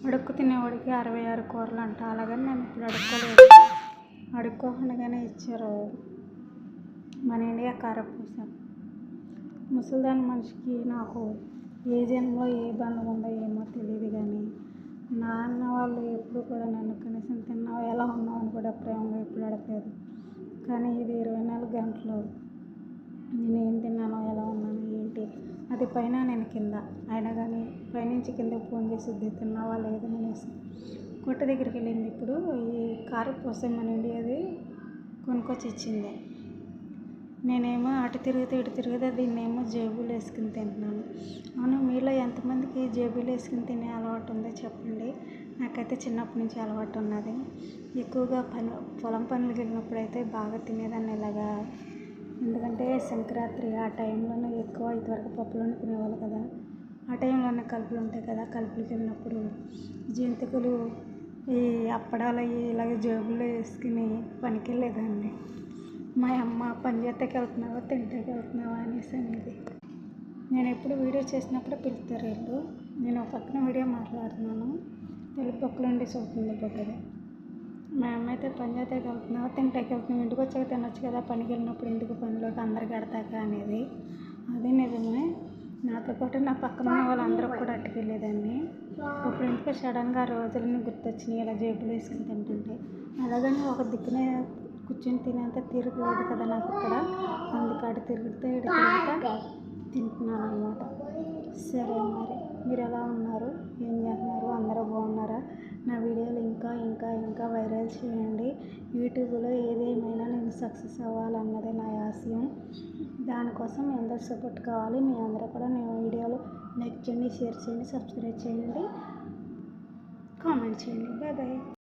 అడుక్కు తినేవాడికి 66 కూరలు అంట. అలాగని నేను ఇప్పుడు అడుక్కోలేదు, అడుక్కోకుండానే ఇచ్చారు మన ఇండియా కారపూస. ముసలిదాని మనిషికి నాకు ఏ జన్మలో ఏ బంధం ఉందో ఏమో తెలియదు, కానీ నాన్న వాళ్ళు ఎప్పుడు కూడా నన్ను కనీసం తిన్నావు ఎలా ఉన్నావు అని కూడా ప్రేమగా ఎప్పుడు అడగలేదు. కానీ ఇది 24 గంటలు నేను ఏం తిన్నానో ఎలా ఉన్నాను ఏంటి అది పైన నేను కింద, అయినా కానీ పైనుంచి కిందకి ఫోన్ చేసి తిన్నావా లేదని అనేసి కొట్టు దగ్గరికి వెళ్ళింది. ఇప్పుడు ఈ కారపూస మన ఇండియాది కొనుక్కొచ్చి ఇచ్చింది. నేనేమో అటు తిరిగితే ఇటు తిరిగితే దీన్నేమో జేబులో వేసుకుని తింటున్నాను. అవును, మీలో ఎంతమందికి జేబులో వేసుకుని తినే అలవాటు ఉందో చెప్పండి. నాకైతే చిన్నప్పటి నుంచి అలవాటు ఉన్నది. ఎక్కువగా పొలం పనులకు వెళ్ళినప్పుడు అయితే బాగా తినేదాన్ని ఇలాగా. ఎందుకంటే సంక్రాంతి ఆ టైంలోనే ఎక్కువ ఇదివరకు పప్పులు వండుకునేవాళ్ళు కదా, ఆ టైంలోనే కలుపులు ఉంటాయి కదా, కలుపులకు వెళ్ళినప్పుడు జంతికలు ఈ అప్పడాలు అవి ఇలాగ జేబుల్లో వేసుకుని పనికి వెళ్ళేదాన్ని. మా అమ్మ పని చేతకి వెళ్తున్నావా తింటాకి వెళ్తున్నావా అనేసి అనేది. నేను ఎప్పుడు వీడియో చేసినప్పుడు పిలుస్తారు వీళ్ళు. నేను ఒక పక్కన వీడియో మాట్లాడుతున్నాను, తెలుగు పక్కల ఉండి చూస్తుంది బొగ్గది. మా అమ్మ అయితే పని చేతకి వెళ్తున్నావా తింటాకి వెళ్తున్నావు, ఇంటికి వచ్చాక తినొచ్చు కదా, పనికి వెళ్ళినప్పుడు ఎందుకు పనిలోకి అందరికి కడతాక అనేది. అదే నిజమే. నాతో పాటు నా పక్కన ఉన్న వాళ్ళందరూ కూడా అట్టుకెళ్ళేదాన్ని. ఇప్పుడు ఎందుకో సడన్గా ఆ రోజులన్నీ గుర్తొచ్చినాయి ఇలా జేబులు వేసుకుని తింటుంటే. అలాగని ఒక దిక్కునే కూర్చొని తినేంత తీరిక లేదు కదా నాకు ఇక్కడ, అందుకు అటు తిరుగుతా ఇటు తిరుగుతా తింటున్నాను అన్నమాట. సరే, మరి మీరు ఎలా ఉన్నారు, ఏం చేస్తున్నారు, అందరూ బాగున్నారా? నా వీడియోలు ఇంకా ఇంకా ఇంకా వైరల్ చేయండి. యూట్యూబ్లో ఏదేమైనా నేను సక్సెస్ అవ్వాలన్నదే నా ఆశయం. దానికోసం మీ అందరూ సపోర్ట్ కావాలి. మీ అందరూ కూడా నేను వీడియోలు లైక్ చేయండి, షేర్ చేయండి, సబ్స్క్రైబ్ చేయండి, కామెంట్ చేయండి. Bye bye.